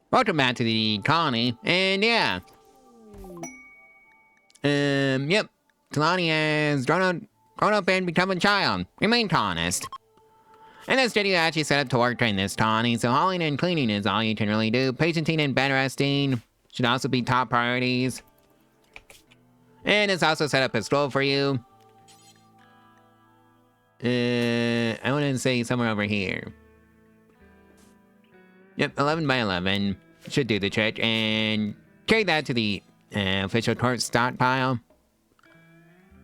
Welcome back to the colony, and yeah. Yep. Kalani has grown up and become a child. Remain honest. And this video actually set up to work during this colony, so hauling and cleaning is all you can really do. Patenting and bed resting should also be top priorities. And it's also set up a scroll for you. I want to say somewhere over here. Yep, 11 by 11 should do the trick, and carry that to the official torch stockpile.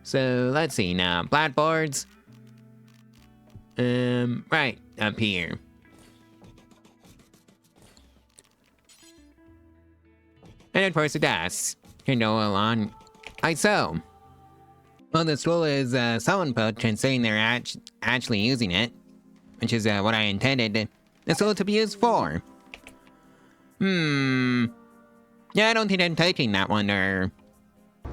So let's see now, blackboards. Right up here. And of course the desks can go along like so. Well, the scroll is someone put considering they're actually using it, which is what I intended the scroll to be used for. Yeah, I don't think I'm taking that one, or...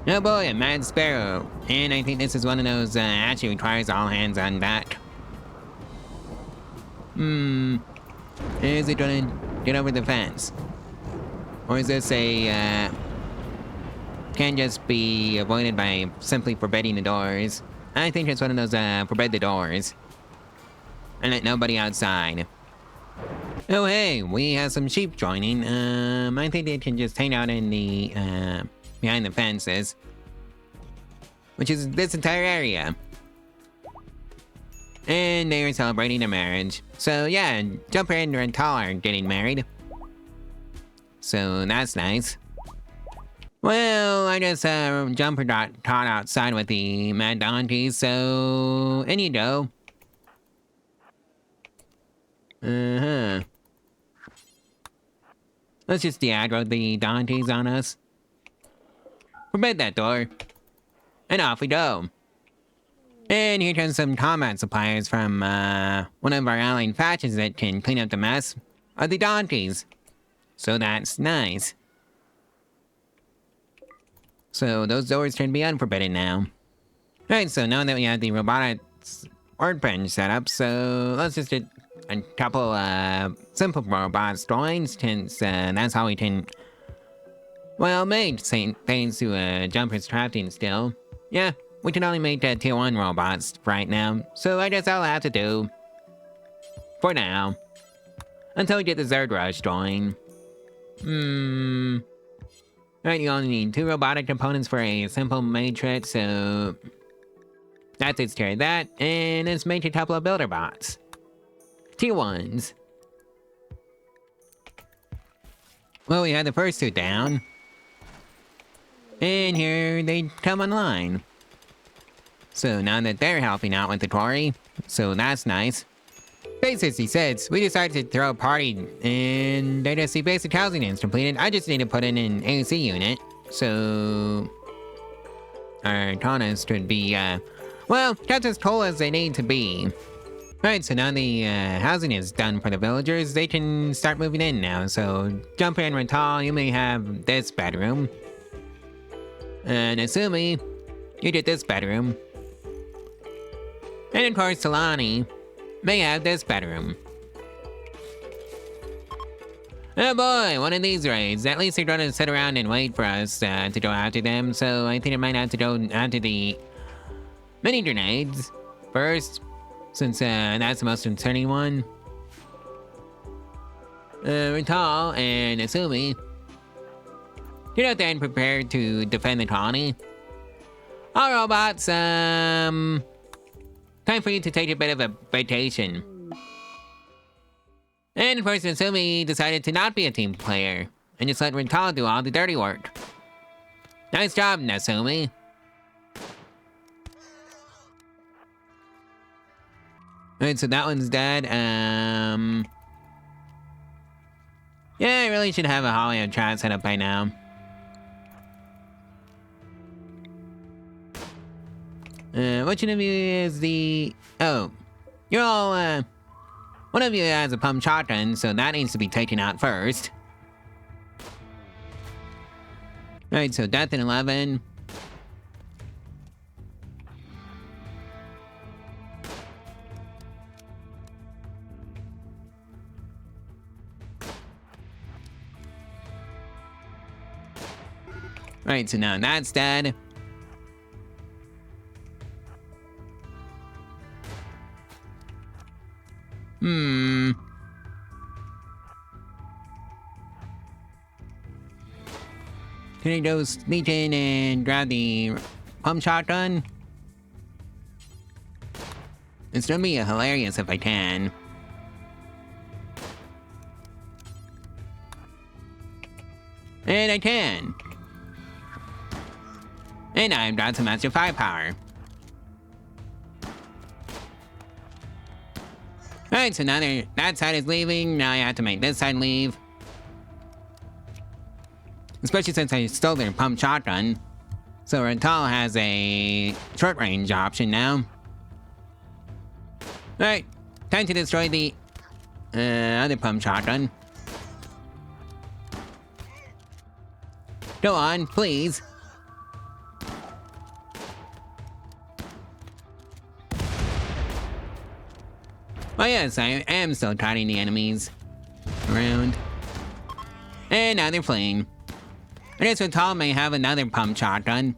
Oh boy, a mad sparrow. And I think this is one of those actually requires all hands on deck. Is it gonna get over the fence? Or is this a, can just be avoided by simply forbidding the doors? I think it's one of those, forbid the doors. And let nobody outside. Oh hey, we have some sheep joining. I think they can just hang out in the, behind the fences. Which is this entire area. And they are celebrating their marriage. So yeah, Jumper and Rental are getting married. So that's nice. Well, I guess Jumper got caught outside with the mad donkeys, so in you go. Let's just de-aggro the donkeys on us. Forbid that door. And off we go. And here comes some combat supplies from one of our allied factions that can clean up the mess of the donkeys. So that's nice. So those doors can be unforbidden now. Alright, so now that we have the robotics workbench set up, so let's just get a couple simple robots drawings, since that's how we can, well, make things to Jumper's crafting still. Yeah, we can only make tier 1 robots right now, so I guess I'll have to do for now. Until we get the Zerd Rush drawing. Alright, you only need 2 robotic components for a simple matrix, so that takes care of that, and let's make a couple of builder bots. Tier 1s. Well, we had the first 2 down. And here they come online. So now that they're helping out with the quarry, so that's nice. Day 66, we decided to throw a party, and they just see basic housing is completed. I just need to put in an AC unit, so our colonists could be, well, kept as cool as they need to be. Alright, so now the housing is done for the villagers, they can start moving in now. So, Jumper and Rental, you may have this bedroom. And Asumi, you get this bedroom. And of course, Talani may have this bedroom. Oh boy, one of these raids. At least they're gonna sit around and wait for us to go after them, so I think I might have to go after the mini grenades first. Since that's the most concerning one. Rental and Asumi, get out there and prepare to defend the colony. All robots, time for you to take a bit of a vacation. And of course, Asumi decided to not be a team player and just let Rental do all the dirty work. Nice job, Asumi. Alright, so that one's dead. Yeah, I really should have a Holly chat set up by now. Which one of you is the... Oh, you're all, one of you has a pump shotgun, so that needs to be taken out first. Alright, so death in 11. Right, so now that's dead. Can I go sneak in and grab the pump shotgun? It's gonna be hilarious if I can. And I can. And I've got some extra firepower. Alright, so now that side is leaving. Now I have to make this side leave. Especially since I stole their pump shotgun. So Rental has a short range option now. Alright, time to destroy the other pump shotgun. Go on, please. Oh yes, I am still trotting the enemies around. And now they're fleeing. I guess Rental may have another pump shotgun.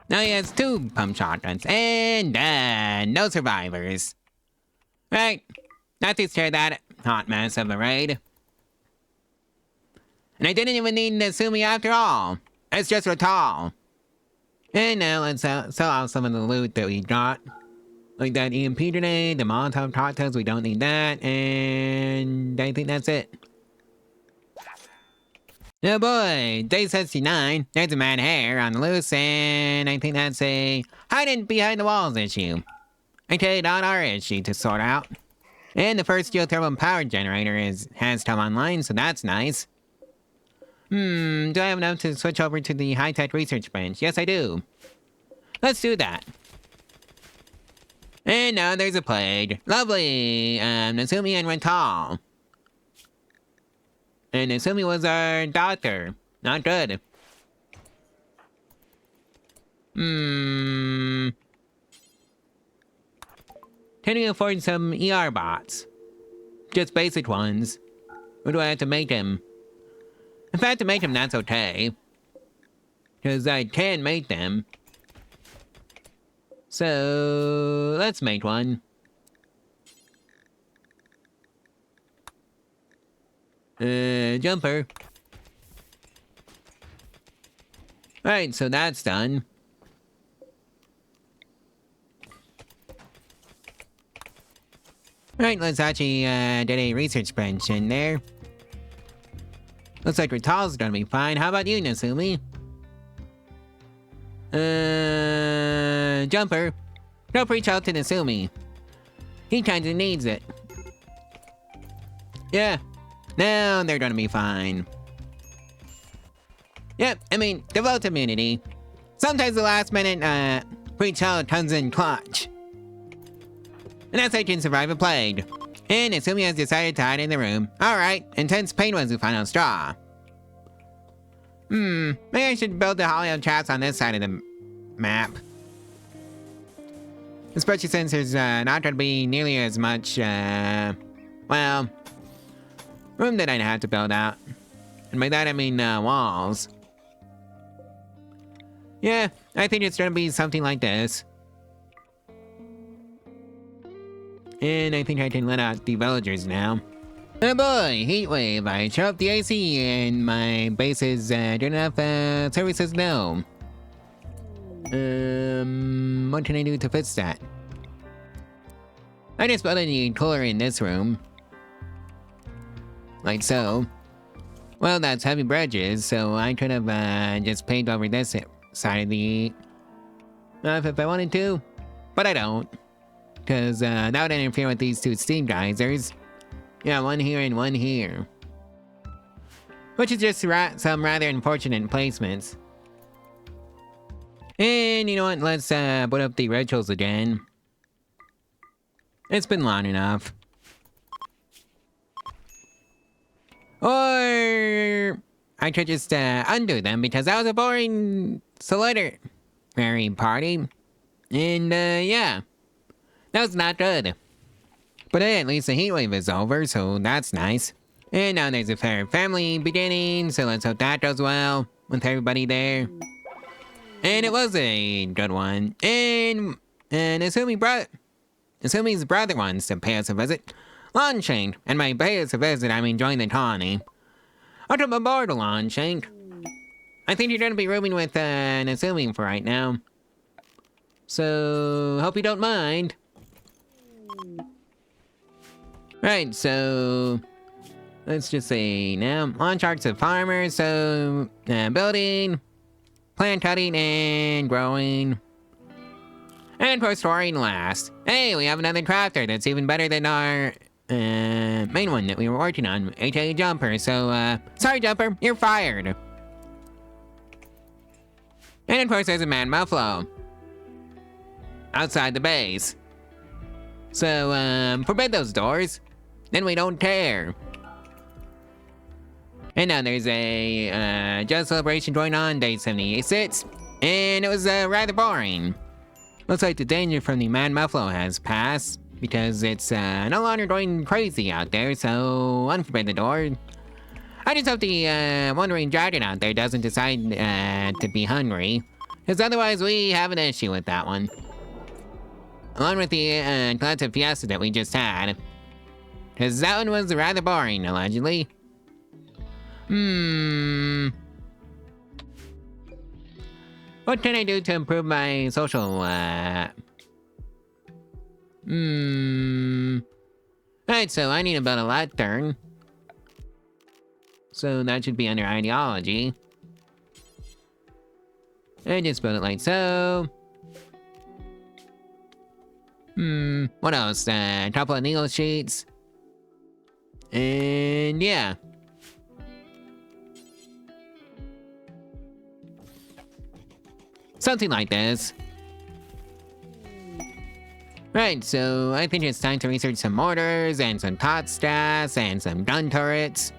Now he has 2 pump shotguns, and no survivors. Right, that takes care of that hot mess of a raid. And I didn't even need Nasumi after all. It's just Rental. And now let's sell out some of the loot that we got. Like that EMP grenade, the Molotov cocktails, we don't need that, and I think that's it. Oh boy, day 69, there's a mad hare on the loose, and I think that's a hiding behind the walls issue. Okay, not our issue to sort out. And the first geothermal power generator has come online, so that's nice. Do I have enough to switch over to the high-tech research branch? Yes, I do. Let's do that. And now there's a plague. Lovely! Nasumi and Rental. And Nasumi was our doctor. Not good. Can we afford some ER bots? Just basic ones. Or do I have to make them? If I have to make them, that's okay. Because I can make them. So, let's make one. Jumper. Alright, so that's done. Alright, let's actually get a research bench in there. Looks like Rental's gonna be fine. How about you, Nasumi? Jumper. Don't reach out to Nasumi. He kinda needs it. Yeah. Now they're gonna be fine. Yep, I mean, devote immunity. Sometimes the last minute, reach out comes in clutch. And that's how you can survive a plague. And Nasumi has decided to hide in the room. Alright, intense pain was the final straw. Maybe I should build the hollow traps on this side of the map. Especially since there's not gonna be nearly as much, well, room that I'd have to build out. And by that I mean walls. Yeah, I think it's gonna be something like this. And I think I can let out the villagers now. Oh boy, heat wave. I shut up the AC and my base is good enough services no. What can I do to fix that? I just built a new cooler in this room. Like so. Well, that's heavy bridges, so I could have just paved over this side of the... if I wanted to. But I don't. Because that would interfere with these 2 steam geysers. Yeah, one here and one here. Which is just some rather unfortunate placements. And you know what, let's put up the rituals again. It's been long enough. Or I could just undo them because that was a boring solidarity party. And yeah, that was not good. But hey, at least the heatwave is over, so that's nice. And now there's a fair family beginning, so let's hope that goes well with everybody there. And it was a good one. And assuming his brother wants to pay us a visit, Longshank, and by pay us a visit, I mean join the colony. Welcome aboard, Longshank. I think you're going to be rooming with an assuming for right now. So, hope you don't mind. Right, so let's just say now, on charts of farmers, so building, plant cutting, and growing. And of course, storing last. Hey, we have another crafter that's even better than our main one that we were working on, aka Jumper. So, sorry Jumper, you're fired. And of course, there's a man Muffalo outside the base. So, forbid those doors. Then we don't care. And now there's a just celebration going on, day 76, and it was rather boring. Looks like the danger from the man Muffalo has passed, because it's no longer going crazy out there, so unforbid the door. I just hope the wandering dragon out there doesn't decide to be hungry, because otherwise we have an issue with that one. Along with the collective fiesta that we just had. Because that one was rather boring, allegedly. What can I do to improve my social, Alright, so I need to build a lectern. So that should be under ideology. And just build it like so. What else? A couple of needle sheets. And yeah. Something like this. Right, so I think it's time to research some mortars and some tot strass and some gun turrets.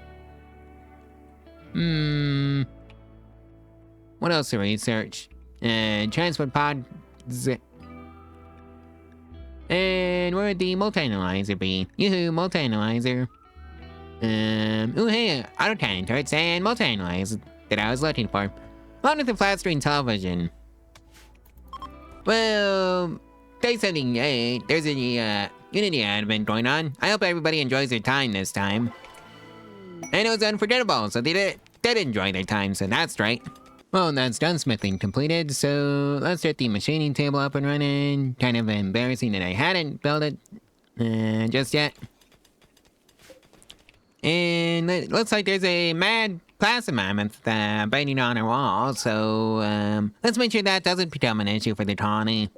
What else to research? Transport pods. And where would the multi-analyzer be? Yoo-hoo, multi-analyzer. Ooh, hey, autocannon turrets and multi-analyzer that I was looking for. Along with the flat-screen television. Well, day 78, there's a Unity advent going on. I hope everybody enjoys their time this time. And it was unforgettable, so they did enjoy their time, so that's right. Well, that's gunsmithing completed, so let's get the machining table up and running. Kind of embarrassing that I hadn't built it just yet. And it looks like there's a mad class of mammoth biting on our wall, so let's make sure that doesn't become an issue for the colony.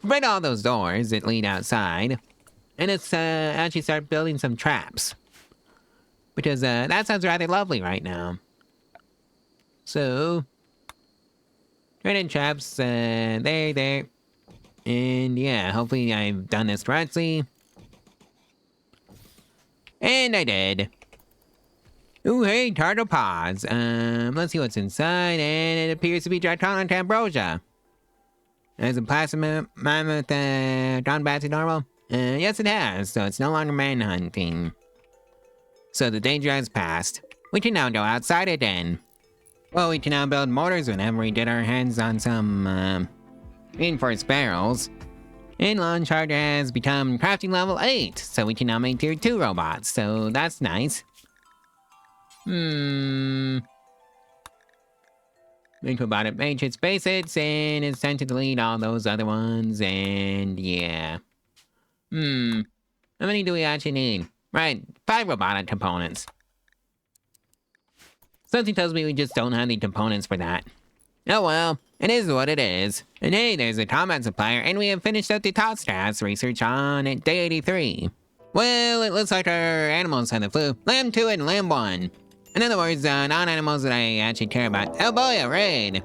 Break all those doors that lead outside, and let's actually start building some traps. Because that sounds rather lovely right now. So, training traps, there. And yeah, hopefully I've done this correctly. And I did. Ooh, hey, turtle pods. Let's see what's inside, and it appears to be Draconic Ambrosia. Has a plasma mammoth gone back to normal? Yes it has, so it's no longer manhunting. So the danger has passed. We can now go outside again. Well, we can now build mortars whenever we get our hands on some, reinforced barrels. And Launch Charger has become crafting level 8, so we can now make tier 2 robots, so that's nice. Think about it, mage its basics, and it's time to delete all those other ones, and yeah. How many do we actually need? Right, 5 robotic components. Something tells me we just don't have the components for that. Oh well, it is what it is. And hey, there's a combat supplier, and we have finished up the tot stats research on at day 83. Well, it looks like our animals had the flu. Lamb 2 and Lamb 1. In other words, non-animals that I actually care about. Oh boy, a raid!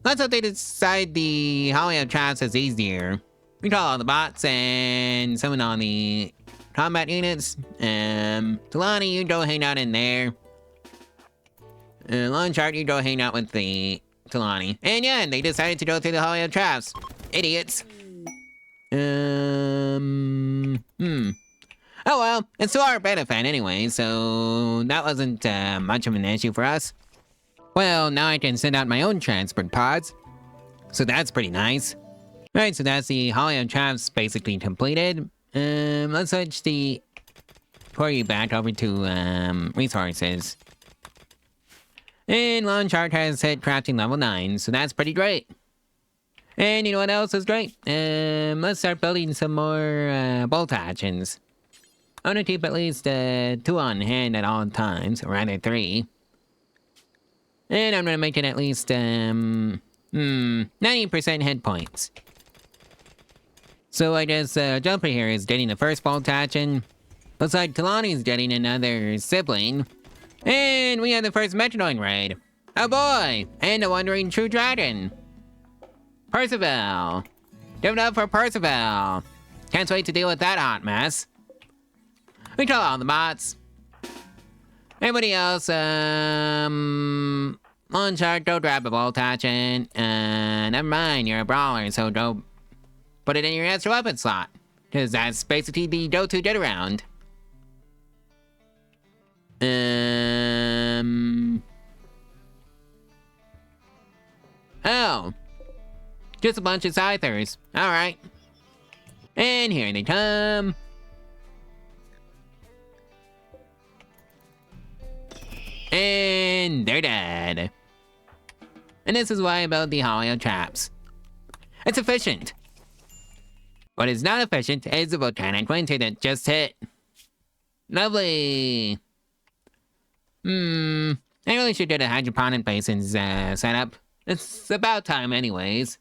Let's hope they decide the hauling of traps is easier. We call all the bots and summon all the combat units. Talani, you go hang out in there. Long Chart, you go hang out with the Talani. And yeah, they decided to go through the hauling of traps. Idiots. It's to our benefit anyway, so that wasn't much of an issue for us. Well, now I can send out my own transport pods, so that's pretty nice. Right, so that's the Hollow Traps basically completed. Let's switch the Quarry back over to resources. And Launch Art has hit crafting level 9, so that's pretty great. And you know what else is great? Let's start building some more bolt actions. I want to keep at least 2 on hand at all times, or rather 3. And I'm gonna make it at least 90% hit points. So I guess Jumper here is getting the first bolt action. Looks like Talani's getting another sibling. And we have the first Metronoid raid. Oh boy! And a Wandering True Dragon. Percival! Give it up for Percival! Can't wait to deal with that hot mess. We kill all the bots. Anybody else, Launch Art, go grab a bolt action. Never mind, you're a brawler, so go put it in your extra weapon slot. Cause that's basically the go-to get around. Oh. Just a bunch of scythers. Alright. And here they come. And they're dead. And this is why I built the Hollow Traps. It's efficient. What is not efficient is the volcanic winter that just hit. Lovely. I really should get a hydroponic basins set up. It's about time anyways.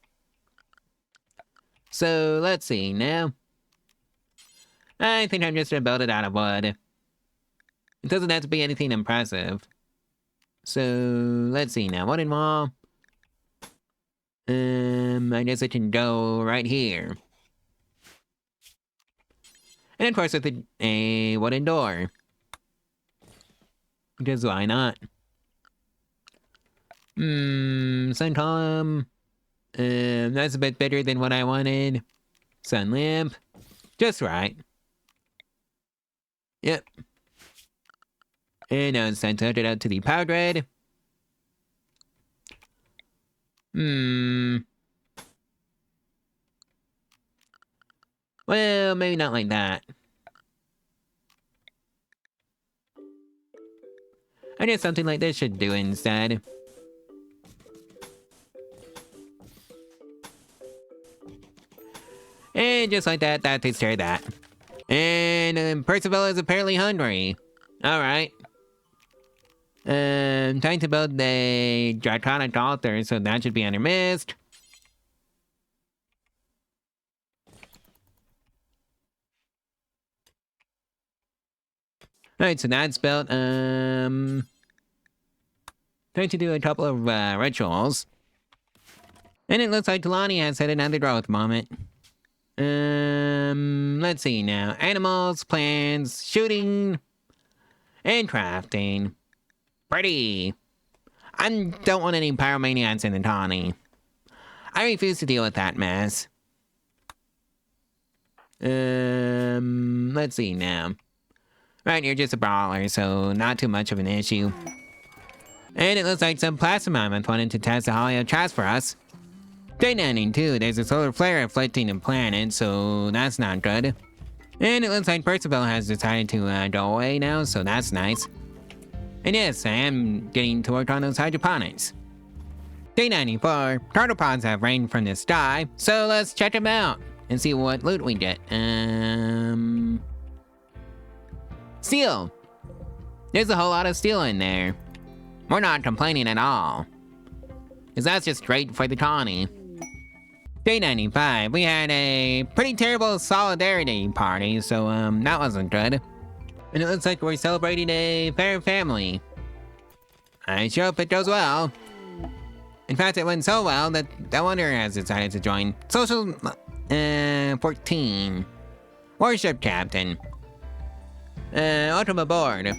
So let's see now. I think I'm just gonna build it out of wood. It doesn't have to be anything impressive. So let's see now. Wooden wall. I guess I can go right here. And of course with a wooden door. Because why not? Sun column. That's a bit better than what I wanted. Sun lamp. Just right. Yep. And now it's time to hook it out to the power grid. Well, maybe not like that. I guess something like this should do instead. And just like that, that takes care of that. And Percival is apparently hungry. Alright. Time to build a draconic altar, so that should be under mist. Alright, so that's built. Time to do a couple of rituals. And it looks like Talani has had another growth moment. Let's see now. Animals, plants, shooting, and crafting. Pretty. I don't want any pyromaniacs in the Tawny. I refuse to deal with that mess. Let's see now. Right, you're just a brawler, so not too much of an issue. And it looks like some plasma mammoth wanted to test the Hollow Traps for us. Day 92, there's a solar flare afflicting the planet, so that's not good. And it looks like Percival has decided to go away now, so that's nice. And yes, I am getting to work on those hydroponics. Day 94, turtle pods have rained from the sky, so let's check them out and see what loot we get. Steel! There's a whole lot of steel in there. We're not complaining at all. Cause that's just great for the colony. Day 95, we had a pretty terrible solidarity party, so that wasn't good. And it looks like we're celebrating a fair family. I sure hope it goes well. In fact, it went so well that the Wanderer has decided to join Social 14. Warship Captain. Welcome aboard.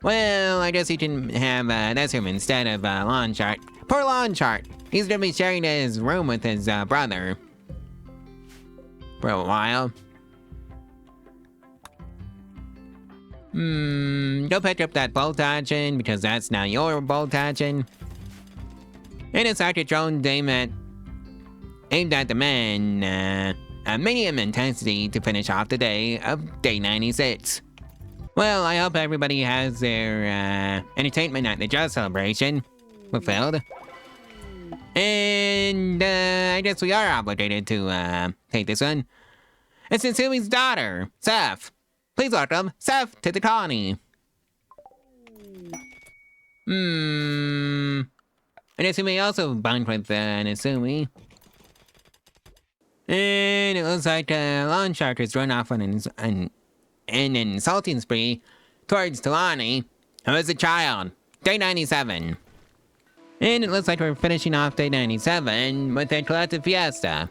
Well, I guess you can have this room instead of Lawn Chart. Poor Lawn Chart. He's gonna be sharing his room with his brother. For a while. Go pick up that bolt action, because that's now your bolt action. And insert your drone aimed at the man, at medium intensity to finish off the day of day 96. Well, I hope everybody has their entertainment at the Just celebration fulfilled. And I guess we are obligated to take this one. It's Insumi's daughter, Seth. Please welcome Seth to the colony. And Insumi also bonded with Insumi. And it looks like Lawn Shark has run off on an insulting spree towards Talani, who is a child. Day 97. And it looks like we're finishing off day 97 with a collective fiesta.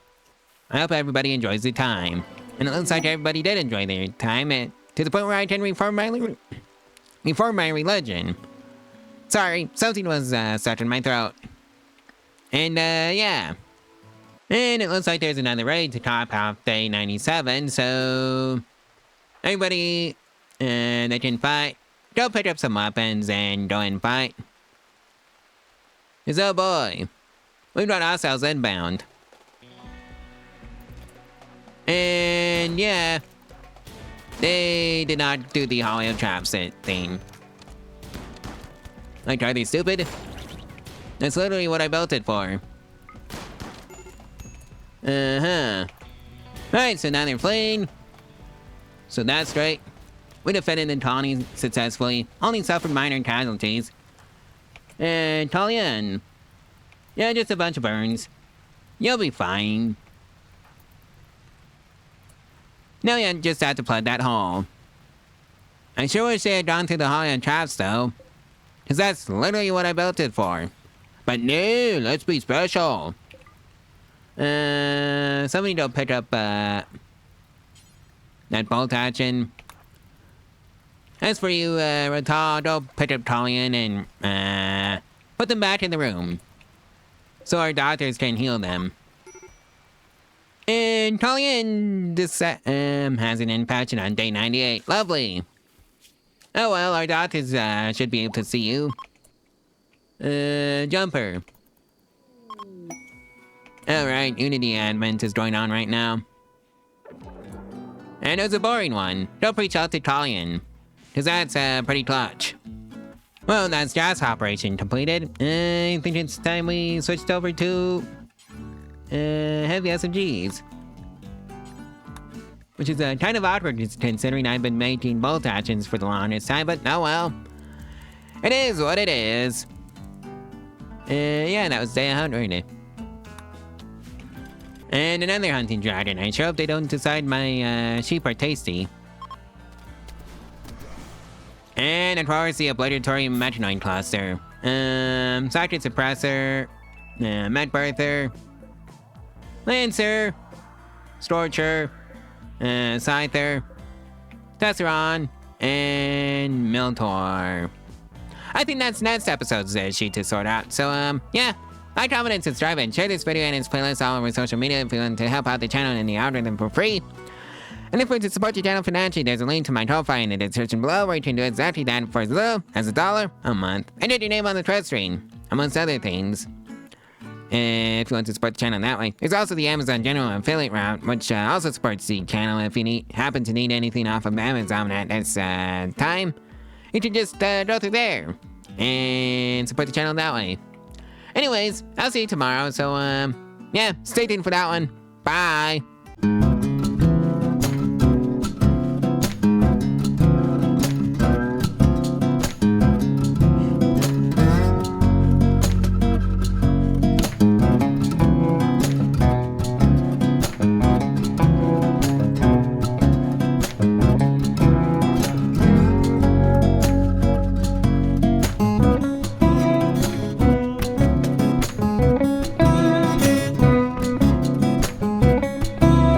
I hope everybody enjoys the time. And it looks like everybody did enjoy their time to the point where I can reform my religion. Sorry, something was stuck in my throat. And yeah. And it looks like there's another raid to top off day 97, so everybody that can fight, go pick up some weapons and go and fight. Because oh boy, we've got ourselves inbound. And yeah, they did not do the hollow trap thing. Like, are they stupid? That's literally what I built it for. Alright, so now they're fleeing. So that's great. We defended the colony successfully, only suffered minor casualties. And Talian. Yeah, just a bunch of burns. You'll be fine. Now you just have to plug that hole. I sure wish they had gone through the hollow traps though. Cause that's literally what I built it for. But no, let's be special. Somebody go pick up, that bolt action. As for you, Ratal, go pick up Talian and, put them back in the room. So our doctors can heal them. And Talian has an infection on day 98. Lovely. Oh well, our doctors, should be able to see you. Jumper. Alright, Unity Advent is going on right now. And it was a boring one. Don't reach out to Talian. Cause that's, pretty clutch. Well, that's just operation completed. I think it's time we switched over to, heavy SMGs. Which is, kind of awkward considering I've been making bolt actions for the longest time, but oh well. It is what it is. Yeah, that was day 100. And another hunting dragon. I sure hope they don't decide my sheep are tasty. And of course the obligatory metanoid cluster. Socket suppressor, med birther, lancer, storcher, scyther, tesseron, and miltor. I think that's next episode's sheet to sort out. So yeah. Like, comment, and subscribe, and share this video and its playlist all over social media if you want to help out the channel and the algorithm for free. And if you want to support the channel financially, there's a link to my Ko-Fi in the description below where you can do exactly that for as little as $1 a month. And get your name on the thread screen, amongst other things. If you want to support the channel that way. There's also the Amazon General Affiliate route, which also supports the channel if you happen to need anything off of Amazon at this time. You can just go through there and support the channel that way. Anyways, I'll see you tomorrow, so, yeah, stay tuned for that one. Bye!